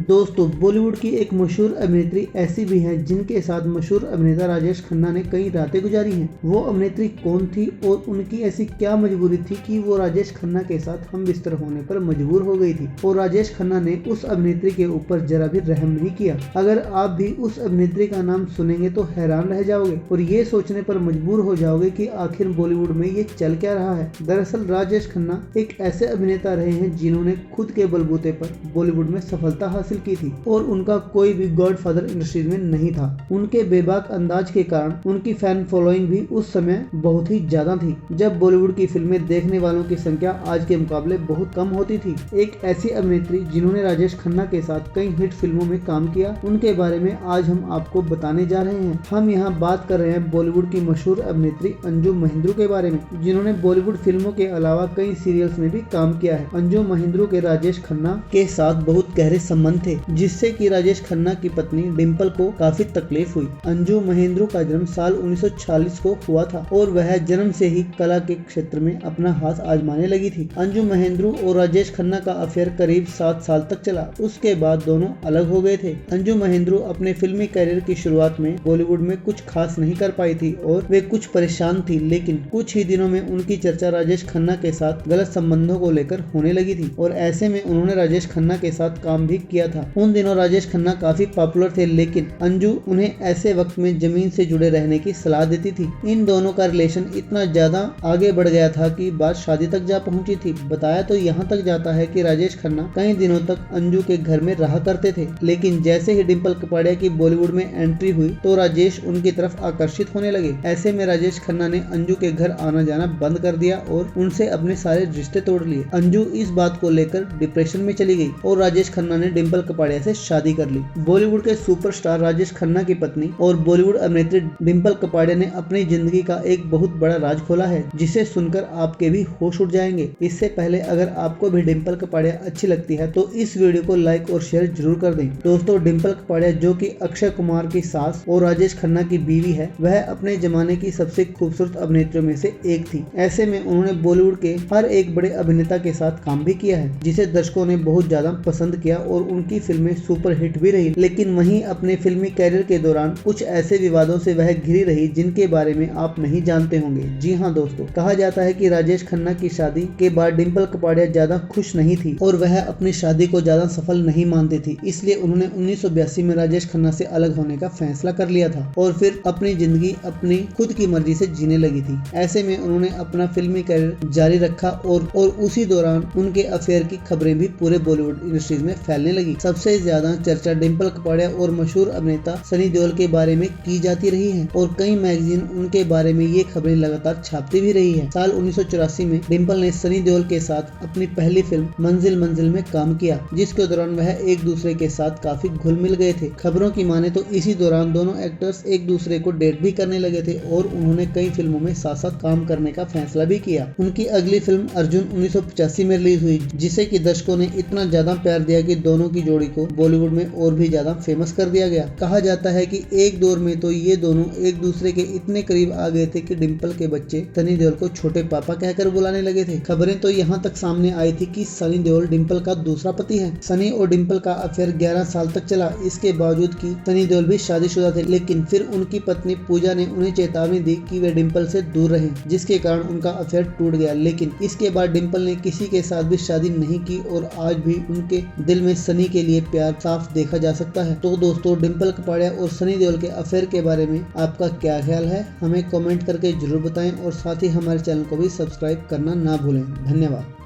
दोस्तों, बॉलीवुड की एक मशहूर अभिनेत्री ऐसी भी हैं जिनके साथ मशहूर अभिनेता राजेश खन्ना ने कई रातें गुजारी हैं। वो अभिनेत्री कौन थी और उनकी ऐसी क्या मजबूरी थी कि वो राजेश खन्ना के साथ हम बिस्तर होने पर मजबूर हो गई थी और राजेश खन्ना ने उस अभिनेत्री के ऊपर जरा भी रहम नहीं किया। अगर आप भी उस अभिनेत्री का नाम सुनेंगे तो हैरान रह जाओगे और ये सोचने पर मजबूर हो जाओगे कि आखिर बॉलीवुड में ये चल क्या रहा है। दरअसल राजेश खन्ना एक ऐसे अभिनेता रहे हैं जिन्होंने खुद के बलबूते पर बॉलीवुड में सफलता हासिल की थी और उनका कोई भी गॉडफादर इंडस्ट्रीज में नहीं था। उनके बेबाक अंदाज के कारण उनकी फैन फॉलोइंग भी उस समय बहुत ही ज्यादा थी, जब बॉलीवुड की फिल्में देखने वालों की संख्या आज के मुकाबले बहुत कम होती थी। एक ऐसी अभिनेत्री जिन्होंने राजेश खन्ना के साथ कई हिट फिल्मों में काम किया, उनके बारे में आज हम आपको बताने जा रहे हैं। हम यहाँ बात कर रहे हैं बॉलीवुड की मशहूर अभिनेत्री अंजू महेंद्रू के बारे में, जिन्होंने बॉलीवुड फिल्मों के अलावा कई सीरियल्स में भी काम किया है। अंजू महेंद्रू के राजेश खन्ना के साथ बहुत गहरे संबंध थे, जिससे कि राजेश खन्ना की पत्नी डिम्पल को काफी तकलीफ हुई। अंजू महेंद्रू का जन्म साल 1946 को हुआ था और वह जन्म से ही कला के क्षेत्र में अपना हाथ आजमाने लगी थी। अंजू महेंद्रू और राजेश खन्ना का अफेयर करीब 7 साल तक चला। उसके बाद दोनों अलग हो गए थे। अंजू महेंद्रू अपने फिल्मी करियर की शुरुआत में बॉलीवुड में कुछ खास नहीं कर पाई थी और वे कुछ परेशान थी, लेकिन कुछ ही दिनों में उनकी चर्चा राजेश खन्ना के साथ गलत संबंधों को लेकर होने लगी थी और ऐसे में उन्होंने राजेश खन्ना के साथ काम भी किया था। उन दिनों राजेश खन्ना काफी पॉपुलर थे, लेकिन अंजू उन्हें ऐसे वक्त में जमीन से जुड़े रहने की सलाह देती थी। इन दोनों का रिलेशन इतना ज्यादा आगे बढ़ गया था कि बात शादी तक जा पहुंची थी। बताया तो यहाँ तक जाता है कि राजेश खन्ना कई दिनों तक अंजू के घर में रहा करते थे, लेकिन जैसे ही डिम्पल कपाड़िया की बॉलीवुड में एंट्री हुई तो राजेश उनकी तरफ आकर्षित होने लगे। ऐसे में राजेश खन्ना ने अंजू के घर आना जाना बंद कर दिया और उनसे अपने सारे रिश्ते तोड़ लिए। अंजू इस बात को लेकर डिप्रेशन में चली गई और राजेश खन्ना ने डिम्पल कपाड़िया से शादी कर ली। बॉलीवुड के सुपरस्टार राजेश खन्ना की पत्नी और बॉलीवुड अभिनेत्री डिम्पल कपाड़िया ने अपनी जिंदगी का एक बहुत बड़ा राज खोला है, जिसे सुनकर आपके भी होश उड़ जाएंगे। इससे पहले अगर आपको भी डिम्पल कपाड़िया अच्छी लगती है तो इस वीडियो को लाइक और शेयर जरूर कर दें। दोस्तों, डिम्पल कपाड़िया जो कि अक्षय कुमार की सास और राजेश खन्ना की बीवी है, वह अपने जमाने की सबसे खूबसूरत अभिनेत्रियों में से एक थी। ऐसे में उन्होंने बॉलीवुड के हर एक बड़े अभिनेता के साथ काम भी किया है, जिसे दर्शकों ने बहुत ज्यादा पसंद किया और उनकी फिल्में सुपर हिट भी रही। लेकिन वहीं अपने फिल्मी कैरियर के दौरान कुछ ऐसे विवादों से वह घिरी रही जिनके बारे में आप नहीं जानते होंगे। जी हाँ दोस्तों, कहा जाता है कि राजेश खन्ना की शादी के बाद डिम्पल कपाड़िया ज्यादा खुश नहीं थी और वह अपनी शादी को ज्यादा सफल नहीं मानती थी। इसलिए उन्होंने 1982 में राजेश खन्ना से अलग होने का फैसला कर लिया था और फिर अपनी जिंदगी अपनी खुद की मर्जी से जीने लगी थी। ऐसे में उन्होंने अपना फिल्मी कैरियर जारी रखा और उसी दौरान उनके अफेयर की खबरें भी पूरे बॉलीवुड इंडस्ट्रीज में फैलने लगी। सबसे ज्यादा चर्चा डिम्पल कपाड़िया और मशहूर अभिनेता सनी देओल के बारे में की जाती रही है और कई मैगजीन उनके बारे में ये खबरें लगातार छापती भी रही है। साल 1984 में डिम्पल ने सनी देओल के साथ अपनी पहली फिल्म मंजिल मंजिल में काम किया, जिसके दौरान वह एक दूसरे के साथ काफी घुल मिल गए थे। खबरों की माने तो इसी दौरान दोनों एक्टर्स एक दूसरे को डेट भी करने लगे थे और उन्होंने कई फिल्मों में साथ साथ काम करने का फैसला भी किया। उनकी अगली फिल्म अर्जुन 1985 में रिलीज हुई, जिसे कि दर्शकों ने इतना ज्यादा प्यार दिया कि दोनों की जोड़ी को बॉलीवुड में और भी ज्यादा फेमस कर दिया गया। कहा जाता है कि एक दौर में तो ये दोनों एक दूसरे के इतने करीब आ गए थे कि डिम्पल के बच्चे सनी देओल को छोटे पापा कहकर बुलाने लगे थे। खबरें तो यहाँ तक सामने आई थी कि सनी देओल डिम्पल का दूसरा पति है। सनी और डिम्पल का अफेयर 11 साल तक चला। इसके बावजूद कि सनी देओल भी शादीशुदा थे, लेकिन फिर उनकी पत्नी पूजा ने उन्हें चेतावनी दी कि वे डिम्पल से दूर रहें, जिसके कारण उनका अफेयर टूट गया। लेकिन इसके बाद डिम्पल ने किसी के साथ भी शादी नहीं की और आज भी उनके दिल में सनी के लिए प्यार साफ देखा जा सकता है। तो दोस्तों, डिम्पल कपाड़िया और सनी देओल के अफेयर के बारे में आपका क्या ख्याल है, हमें कमेंट करके जरूर बताएं और साथ ही हमारे चैनल को भी सब्सक्राइब करना ना भूलें। धन्यवाद।